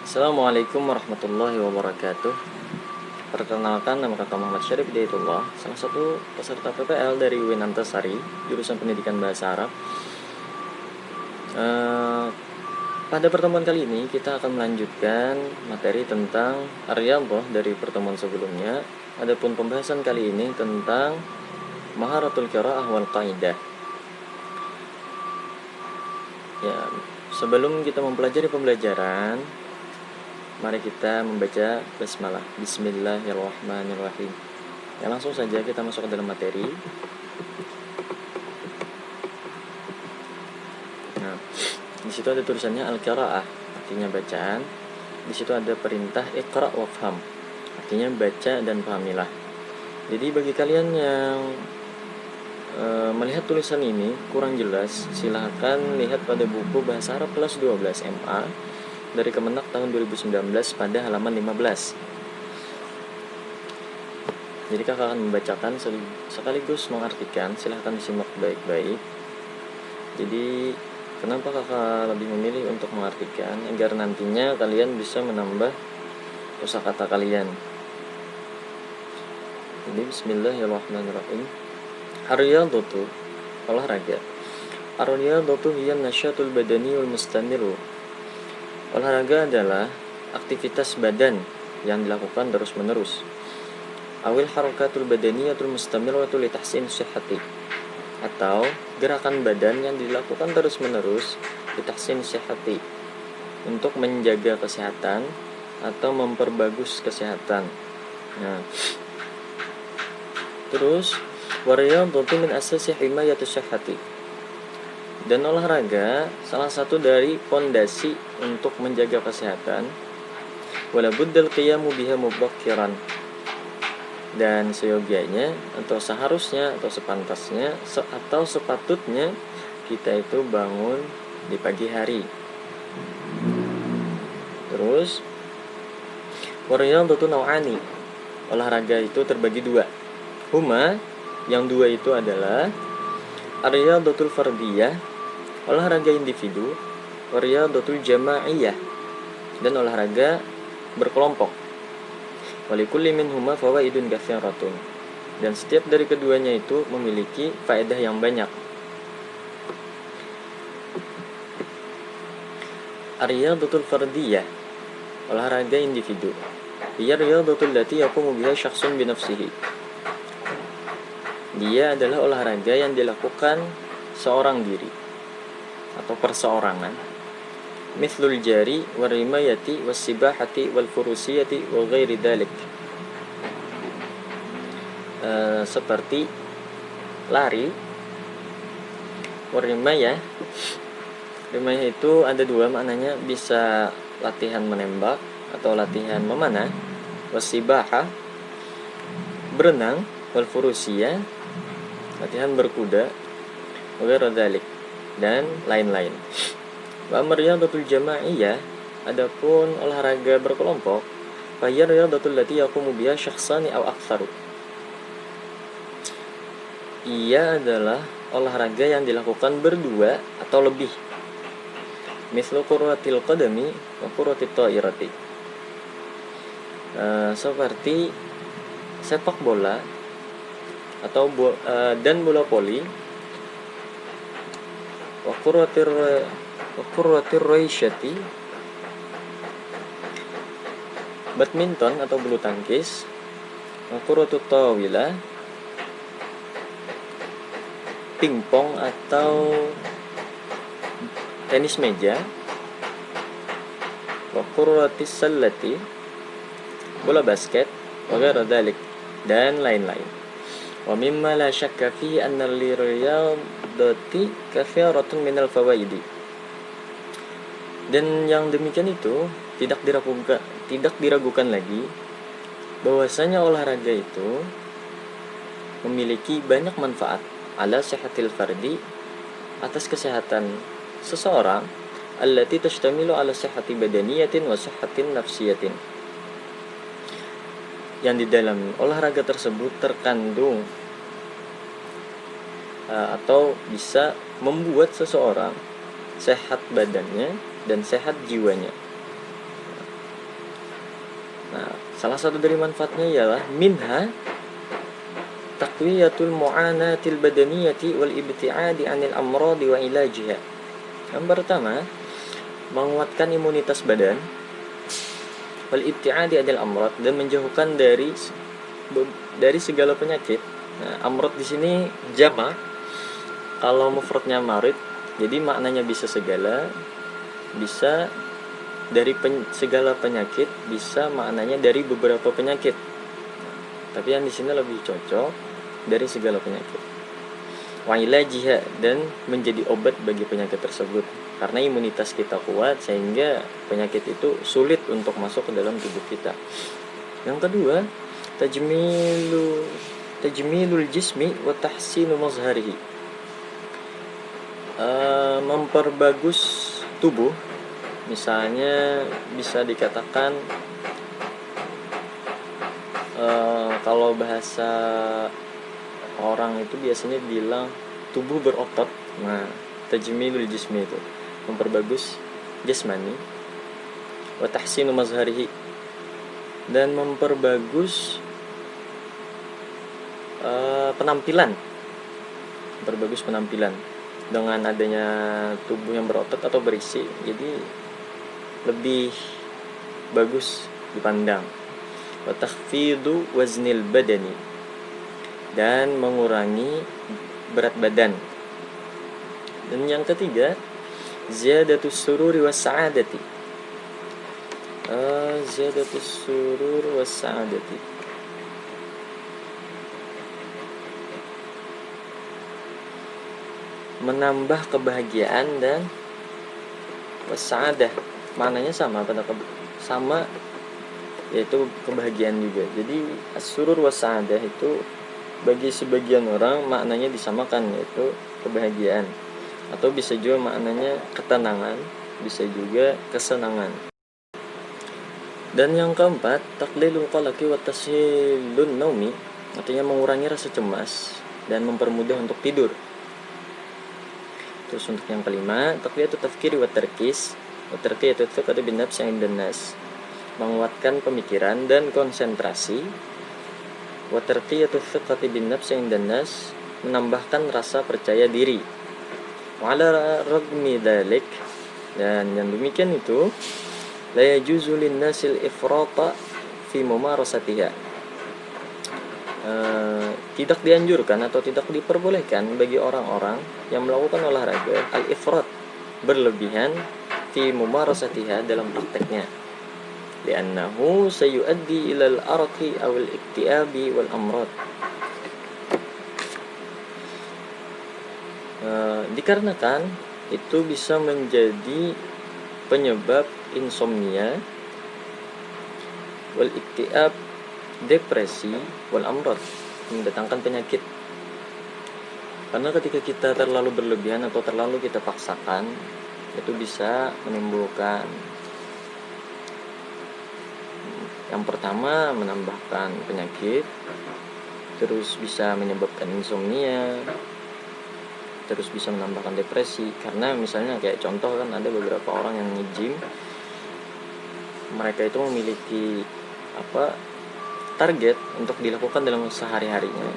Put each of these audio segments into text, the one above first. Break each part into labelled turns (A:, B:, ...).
A: Assalamualaikum warahmatullahi wabarakatuh. Perkenalkan, nama kakak Muhammad Syarif Hidayatullah, salah satu peserta PPL dari UIN Antasari, jurusan Pendidikan Bahasa Arab. Pada pertemuan kali ini kita akan melanjutkan materi tentang Ar-Riyadhah dari pertemuan sebelumnya. Adapun pembahasan kali ini tentang Maharatul Qiraah wal Qaidah. Ya, sebelum kita mempelajari pembelajaran, mari kita membaca basmalah. Bismillahirrahmanirrahim. Ya, langsung saja kita masuk ke dalam materi. Nah, di situ ada tulisannya al-qiraah, artinya bacaan. Di situ ada perintah iqra' wafham, artinya baca dan pahamilah. Jadi bagi kalian yang melihat tulisan ini kurang jelas, silahkan lihat pada buku Bahasa Arab kelas 12 MA dari Kemenak tahun 2019 pada halaman 15. Jadi kakak akan membacakan sekaligus mengartikan, silahkan disimak baik-baik. Jadi kenapa kakak lebih memilih untuk mengartikan? Agar nantinya kalian bisa menambah kosakata kalian. Jadi bismillahirrahmanirrahim. Ar-riyadhatu, olahraga. Ar-riyadhatu hiya nasyatul badaniyul mustamiru. Olahraga adalah aktivitas badan yang dilakukan terus-menerus. Awil harakatul badaniyatul mustamiratu li tahsin sihhati. Atau gerakan badan yang dilakukan terus-menerus li tahsin sihhati, untuk menjaga kesehatan atau memperbagus kesehatan. Nah, terus wariyadhatu min asasi himayatus sihhati. Dan olahraga salah satu dari pondasi untuk menjaga kesehatan. Wala buddal qiyamu biha mubakkiran. Dan seyogianya atau seharusnya atau sepantasnya atau sepatutnya kita itu bangun di pagi hari. Terus wariyadhatu naw'ani. Olahraga itu terbagi dua. Huma, yang dua itu adalah ar-riyadhatul fardiyah, olahraga individu, war-riyadhatul jama'iyah, dan olahraga berkelompok. Walikulli minhuma fawaidun katsiratun. Dan setiap dari keduanya itu memiliki faedah yang banyak. Ar-riyadhatul fardiyah, olahraga individu. Hiya riyadhatul lati yaqumu biha syakhsun bi nafsihi. Dia adalah olahraga yang dilakukan seorang diri atau perseorangan. Mithlul jari wal rimayati was sibahati wal furusiyati wa ghairi dzalik. Seperti lari, warimaya. Rimayah itu ada dua maknanya, bisa latihan menembak atau latihan memanah. Wasibaha, berenang. Wal furusiyah, latihan berkuda. Wagairadalik, dan lain-lain. Wa riyadhatul jama'iyah, adapun olahraga berkelompok, fa hiya riyadhatul lati yaqumu biha syakhsani aw aktsaru. Ia adalah olahraga yang dilakukan berdua atau lebih. Mislu qurratil qadami wa qurratit ta'irati. Seperti sepak bola atau dan bola voli. Wa qurratir raisyati, badminton atau bulu tangkis. Wa qurratut tawilah, pingpong atau tenis meja. Wa qurratis sallati, bola basket. Wa ghairu dzalik, dan lain-lain. Wa mimma la syakka fi anna liriyadati katsiratun minal fawaidi. Dan yang demikian itu tidak diragukan lagi bahwasanya olahraga itu memiliki banyak manfaat ala sihatil fardi, atas kesehatan seseorang, allati tashtamilu ala sihhati badaniyatin wa sihhatin nafsiyatin. Yang di dalam olahraga tersebut terkandung atau bisa membuat seseorang sehat badannya dan sehat jiwanya. Nah, salah satu dari manfaatnya ialah minha taqwiyatul mu'anatil badaniyati wal ibti'adi 'anil amradi wa ilajiha. Yang pertama, menguatkan imunitas badan, wal ibti'adi 'anil amrad, dan menjauhkan dari segala penyakit. Nah, amrad di sini jama', kalau mufradnya marid, jadi maknanya bisa segala, bisa dari segala penyakit, bisa maknanya dari beberapa penyakit. Tapi yang di sini lebih cocok dari segala penyakit. Wa ilajiha, dan menjadi obat bagi penyakit tersebut. Karena imunitas kita kuat sehingga penyakit itu sulit untuk masuk ke dalam tubuh kita. Yang kedua, tajmilul jismi wa tahsinu mazharihi. Memperbagus tubuh, misalnya bisa dikatakan kalau bahasa orang itu biasanya bilang tubuh berotot. Nah, tajmilul jismi itu memperbagus jasmani, wa tahsinu mazharihi, dan memperbagus penampilan dengan adanya tubuh yang berotot atau berisi, jadi lebih bagus dipandang. Wa takhfidu waznil badani, dan mengurangi berat badan. Dan yang ketiga, ziyadatus sururi was sa'adati. Ziyadatus surur was sa'adati, menambah kebahagiaan dan wasa'adah, maknanya sama yaitu kebahagiaan juga. Jadi as-surur wasa'adah itu bagi sebagian orang maknanya disamakan, yaitu kebahagiaan, atau bisa juga maknanya ketenangan, bisa juga kesenangan. Dan yang keempat, taqlilul qalaqi wa tashilun naumi, artinya mengurangi rasa cemas dan mempermudah untuk tidur. Terus untuk yang kelima, taqwiyatut tafkiri wa tarkis wa tarqiyatut thiqati bin nafsi 'indan nas, menguatkan pemikiran dan konsentrasi. Wa tarqiyatut thiqati bin nafsi 'indan nas, menambahkan rasa percaya diri. Wa 'ala ragmi dzalik, dan yang demikian itu, la yajuzu lin-nasil ifrata fi mumarasatiha, tidak dianjurkan atau tidak diperbolehkan bagi orang-orang yang melakukan olahraga al-ifrat, berlebihan, fi mumarasatiha, dalam prakteknya, li'annahu sayuaddi ilal arqi awil iktiabi wal amrad, dikarenakan itu bisa menjadi penyebab insomnia, wal iktiab, depresi, wal amrad, mendatangkan penyakit. Karena ketika kita terlalu berlebihan atau terlalu kita paksakan, itu bisa menimbulkan, yang pertama, menambahkan penyakit, terus bisa menyebabkan insomnia, terus bisa menambahkan depresi. Karena misalnya kayak contoh kan, ada beberapa orang yang nge-gym, mereka itu memiliki target untuk dilakukan dalam sehari-harinya,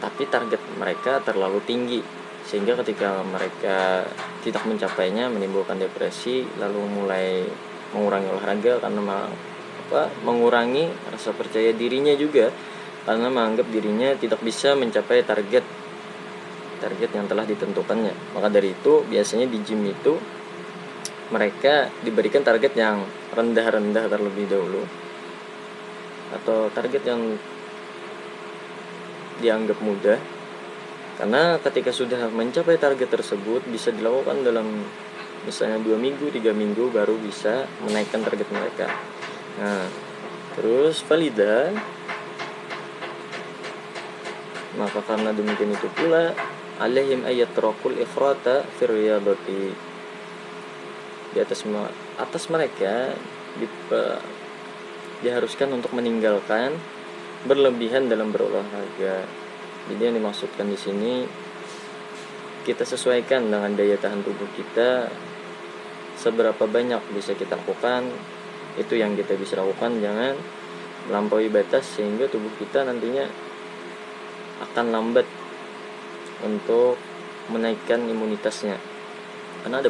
A: tapi target mereka terlalu tinggi sehingga ketika mereka tidak mencapainya menimbulkan depresi, lalu mulai mengurangi olahraga karena mengurangi rasa percaya dirinya juga, karena menganggap dirinya tidak bisa mencapai target yang telah ditentukannya. Maka dari itu biasanya di gym itu mereka diberikan target yang rendah-rendah terlebih dahulu, atau target yang dianggap mudah, karena ketika sudah mencapai target tersebut bisa dilakukan dalam misalnya 2 minggu, 3 minggu baru bisa menaikkan target mereka. Nah, terus valida, maka karena demikian itu pula alaihim ayatrakul ifrata fir riyadati, di atas mereka diharuskan untuk meninggalkan berlebihan dalam berolahraga. Jadi yang dimaksudkan di sini, kita sesuaikan dengan daya tahan tubuh kita, seberapa banyak bisa kita lakukan Itu yang kita bisa lakukan, jangan melampaui batas sehingga tubuh kita nantinya akan lambat untuk menaikkan imunitasnya. Karena ada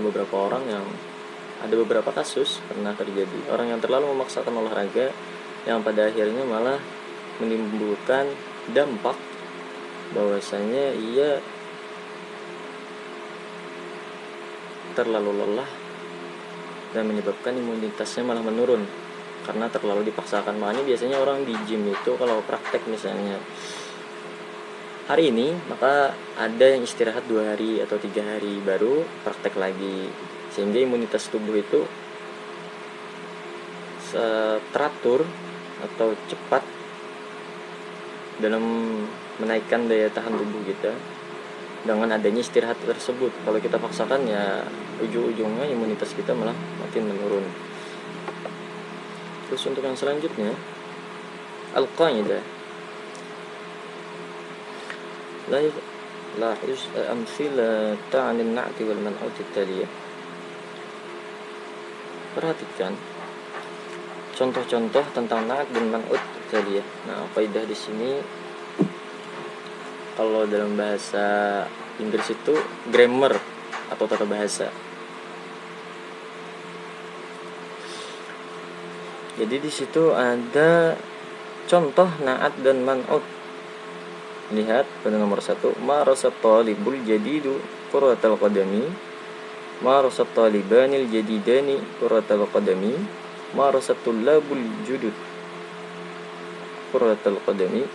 A: beberapa kasus pernah terjadi orang yang terlalu memaksakan olahraga yang pada akhirnya malah menimbulkan dampak bahwasanya ia terlalu lelah dan menyebabkan imunitasnya malah menurun karena terlalu dipaksakan. Makanya biasanya orang di gym itu kalau praktek misalnya hari ini, maka ada yang istirahat 2 hari atau 3 hari baru praktek lagi, sehingga imunitas tubuh itu teratur atau cepat dalam menaikkan daya tahan tubuh kita dengan adanya istirahat tersebut. Kalau kita paksakan ya ujung-ujungnya imunitas kita malah makin menurun. Terus untuk yang selanjutnya, al-qaidah la amthilata 'anil na'ti wal man'ut taliyah. Perhatikan contoh-contoh tentang na'at dan man'ut taliyah. Nah, kaidah di sini kalau dalam bahasa Inggris itu grammar atau tata bahasa. Jadi di situ ada contoh na'at dan man'ut. Lihat pada nomor 1, marasat talibul jadidu qurratal qadami, marasat talibanil jadidani qurratal qadami, marasat tullabul judud qurratal qadami,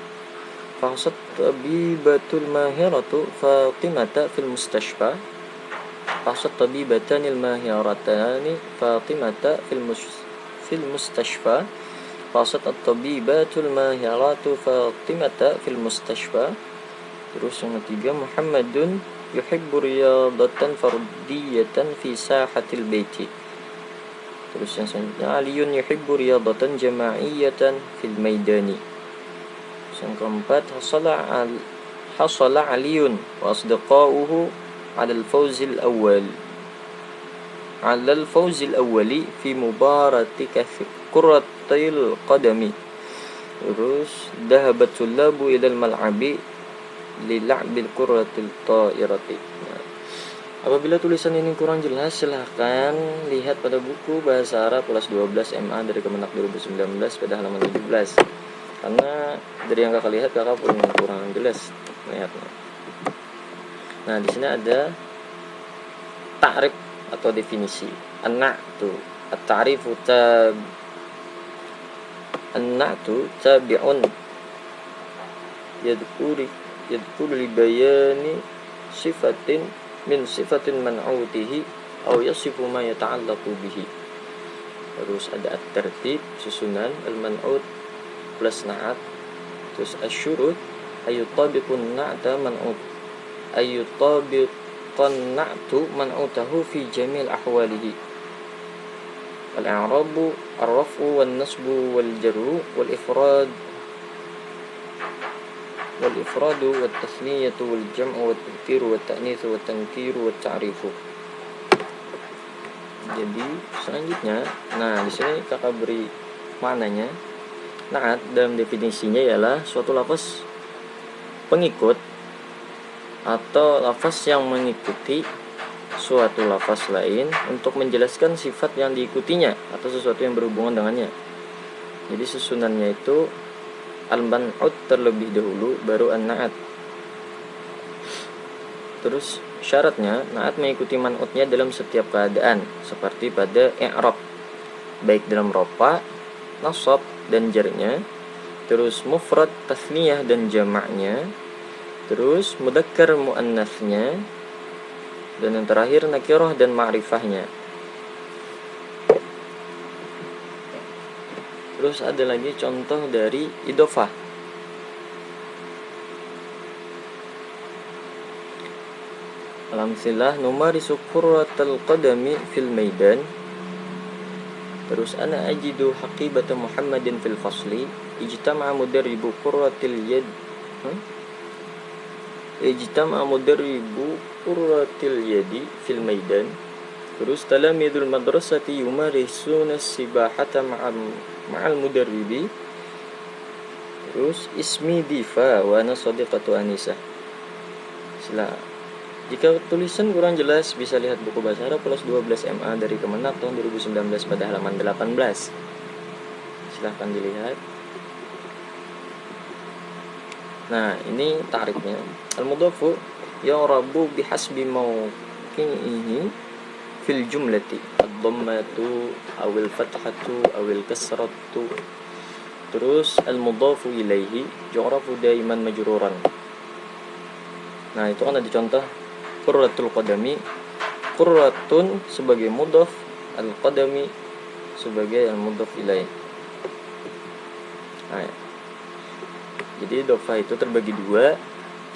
A: fahsat tabibatul mahiratu fatimata fil mustashfa, fahsat tabibatanil mahiratani fatimata fil mustashfa, fahsat at-tabibatul mahiratu fatimata fil mustashfa. Terus yang ketiga, Muhammadun yuhibbu riyadatan fardiyatan fi sahatil baiti. Terus yang selanjutnya, Aliyun yuhibbu riyadatan jama'iyatan fil maidani. Yang keempat, hasala Aliyun wa asdaqa'uhu 'ala al-fawzil awwali fi mubarati qurratil qadami. Terus dhahabat tullabu ila al-mal'abi li la'bil qurratil ta'irati. Apabila tulisan ini kurang jelas, silahkan lihat pada buku Bahasa Arab kelas 12 MA dari Kemenak 2019 pada halaman 17. Karena dari yang kakak lihat, kakak pun kurang jelas melihatnya. Nah, di sini ada ta'rif atau definisi. An-na'tu at-ta'rifu an-na'tu tabi'un yadhkuru li bayani sifatin min sifatin man'utihi aw yasifu ma yata'allaqu bihi. Terus ada at-tertib, susunan, al-man'ut plus na'at. Terus asyurut ayutabiqun na'ta man'ut, ayutabiqun na'tu man'utahu fi jamil ahwalihi. Al-i'rabu ar-raf'u wan-nasbu wal-jarru wal-ifradu wat-tasniyatu wal-jam'u wat-tadhkiru wat-ta'nitsu wat-tankiru wat-ta'rifu. Jadi selanjutnya, nah di sini kakak beri maknanya. Na'at dalam definisinya ialah suatu lafaz pengikut atau lafaz yang mengikuti suatu lafaz lain untuk menjelaskan sifat yang diikutinya atau sesuatu yang berhubungan dengannya. Jadi susunannya itu al-man'ut terlebih dahulu, baru an-na'at. Terus syaratnya, na'at mengikuti man'utnya dalam setiap keadaan, seperti pada i'rab, baik dalam rofa, nasab dan jarnya, terus mufrad, tasniyah dan jamaknya, terus mudzakkar muannasnya, dan yang terakhir nakirah dan ma'rifahnya. Terus ada lagi contoh dari idhofah. Al-amsilah numarisu qurratal qadami fil maidan. Terus ana ajidu haqibata Muhammadin fil fasli, ijtama'a mudarribu qurratil yad ijtama'a mudarribu qurratil yadi fil maidan. Terus talamidul madrasati yumarisuna sibahata ma'al mudarribi. Terus ismi Diva wa ana sadiqatu Anisa. Sila. Jika tulisan kurang jelas bisa lihat buku bahasa Arab plus 12 MA dari Kemenak tahun 2019 pada halaman 18. Silahkan dilihat. Nah, ini takrifnya. Al-mudhafu ya'rabu bihasbi mawqi'ihi fil jumlati. Ad-dhammatu awil fathatu awil kasratu. Terus al-mudhafu ilaihi yu'rafu daiman majruran. Nah, itu kan ada contoh qurratul qadami. Qurratun sebagai mudhaf, al-qadami sebagai al-mudhaf ilaihi. Nah, jadi idhofah itu terbagi dua.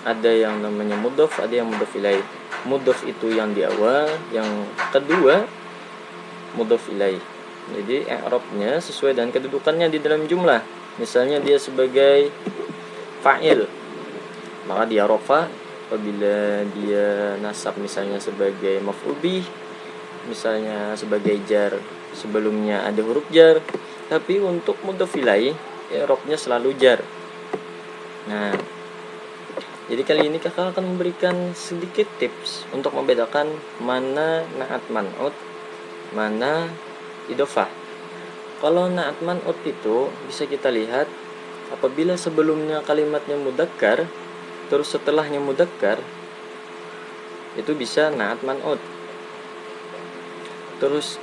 A: Ada yang namanya mudhaf, ada yang mudhaf ilaih. Mudhaf itu yang di awal, yang kedua mudhaf ilaih. Jadi i'rabnya sesuai dengan kedudukannya di dalam jumlah. Misalnya dia sebagai fa'il, maka dia rafa. Apabila dia nasab misalnya sebagai maf'ul bih, misalnya sebagai jar, sebelumnya ada huruf jar. Tapi untuk mudhaf ilaih, i'rabnya selalu jar. Nah, jadi kali ini kakak akan memberikan sedikit tips untuk membedakan mana na'at man'ut, mana idhofah. Kalau na'at man'ut itu bisa kita lihat apabila sebelumnya kalimatnya mudzakkar, terus setelahnya mudzakkar, itu bisa na'at man'ut. Terus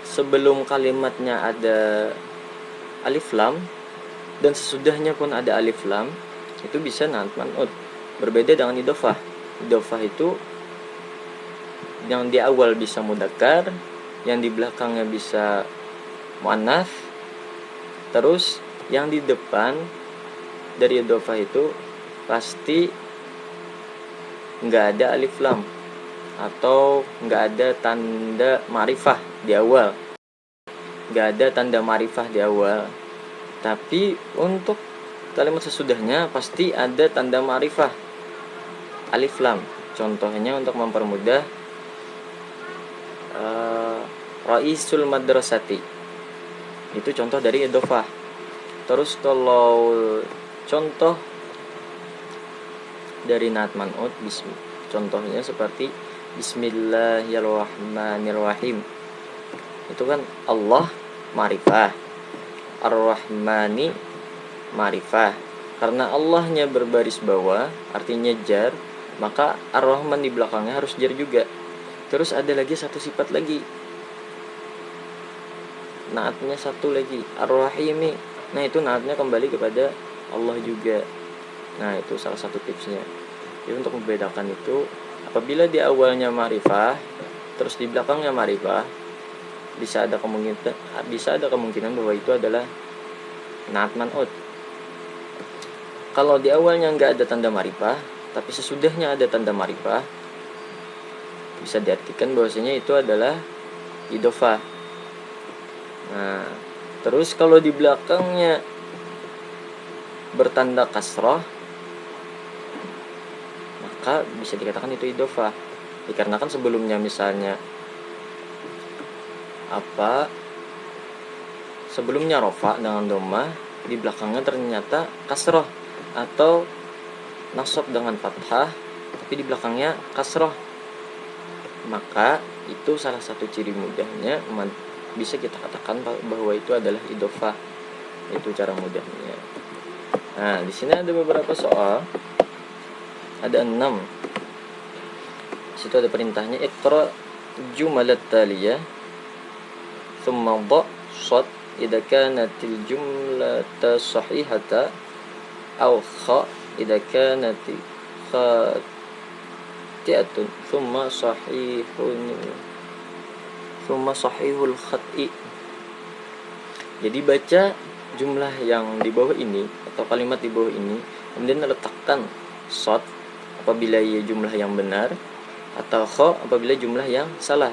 A: sebelum kalimatnya ada alif lam dan sesudahnya pun ada alif lam, itu bisa na'at man'ut. Berbeda dengan idhofah. Idhofah itu yang di awal bisa mudzakkar, yang di belakangnya bisa muannats. Terus yang di depan dari idhofah itu pasti enggak ada alif lam atau enggak ada tanda ma'rifah di awal. Enggak ada tanda ma'rifah di awal. Tapi untuk kalimat sesudahnya pasti ada tanda ma'rifah alif lam. Contohnya untuk mempermudah Raisul madrasati. Itu contoh dari idhofah. Terus kalau contoh dari na'at man'ut, contohnya seperti Bismillahirrahmanirrahim. Itu kan Allah ma'rifah, Ar-Rahmani ma'rifah. Karena Allahnya berbaris bawah, artinya jar, maka Ar-Rahman di belakangnya harus jar juga. Terus ada lagi satu sifat lagi, naatnya satu lagi, Ar-Rahimi. Nah, itu naatnya kembali kepada Allah juga. Nah, itu salah satu tipsnya. Jadi untuk membedakan itu, apabila di awalnya ma'rifah, terus di belakangnya ma'rifah, bisa ada kemungkinan bahwa itu adalah na'at man'ut. Kalau di awalnya nggak ada tanda ma'rifah, tapi sesudahnya ada tanda ma'rifah, bisa diartikan bahwasanya itu adalah idhofah. Nah, terus kalau di belakangnya bertanda kasrah, maka bisa dikatakan itu idhofah. Dikarenakan sebelumnya misalnya sebelumnya rafa dengan dhammah, di belakangnya ternyata kasrah, atau nasab dengan fathah tapi di belakangnya kasrah, maka itu salah satu ciri mudahnya bisa kita katakan bahwa itu adalah idhofah. Itu cara mudahnya. Nah, di sini ada beberapa soal. Ada 6. Situ ada perintahnya iqra jumalat taliyah thumma dha shad idza kanatil jumlata sahihata aw kha idza kanati khati'atun thumma sahihul khati. Jadi baca jumlah yang di bawah ini atau kalimat di bawah ini, kemudian letakkan shad apabila ia jumlah yang benar atau kha apabila jumlah yang salah.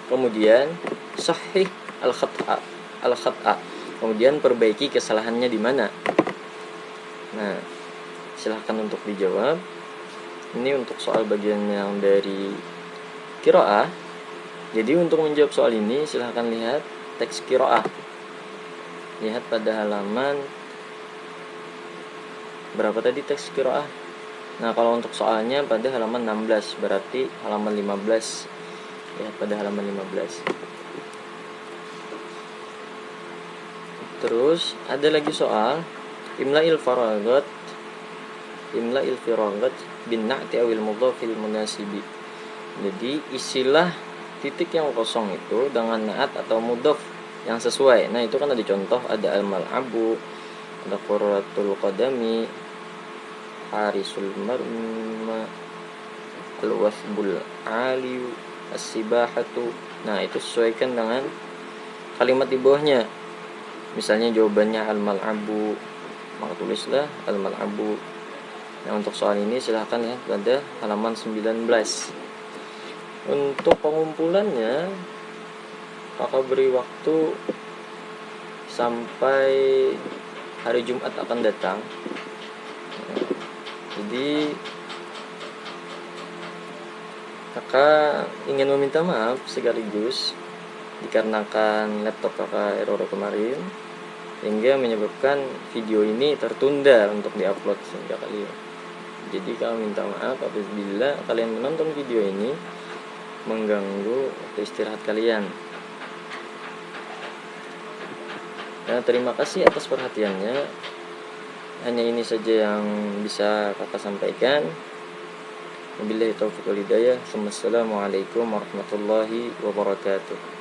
A: Kemudian sahih al-khata. Kemudian perbaiki kesalahannya di mana. Nah, silahkan untuk dijawab. Ini untuk soal bagian yang dari qiraah. Jadi untuk menjawab soal ini silahkan lihat teks qiraah. Lihat pada halaman berapa tadi teks qiraah? Nah, kalau untuk soalnya pada halaman 16, berarti halaman 15. Lihat pada halaman 15. Terus ada lagi soal imla'il faragat bin na'ti awil mudhafil munasibi. Jadi isilah titik yang kosong itu dengan na'at atau mudhaf yang sesuai. Nah, itu kan ada contoh, ada al-mal'abu, ada qurratul qadami, harisul marma, al-wasbul aliyu, as-sibahatu. Nah, itu sesuaikan dengan kalimat di bawahnya. Misalnya jawabannya al-mal'abu, maka tulislah al-mal'abu. Nah, untuk soal ini silahkan lihat pada halaman 19. Untuk pengumpulannya, kakak beri waktu sampai hari Jumat akan datang. Jadi kakak ingin meminta maaf sekaligus dikarenakan laptop kakak error kemarin, sehingga menyebabkan video ini tertunda untuk diupload sehingga kalian. Jadi kami minta maaf apabila kalian menonton video ini mengganggu waktu istirahat kalian. Nah, terima kasih atas perhatiannya. Hanya ini saja yang bisa kakak sampaikan. Wabillahi taufiq wal hidayah. Wassalamualaikum warahmatullahi wabarakatuh.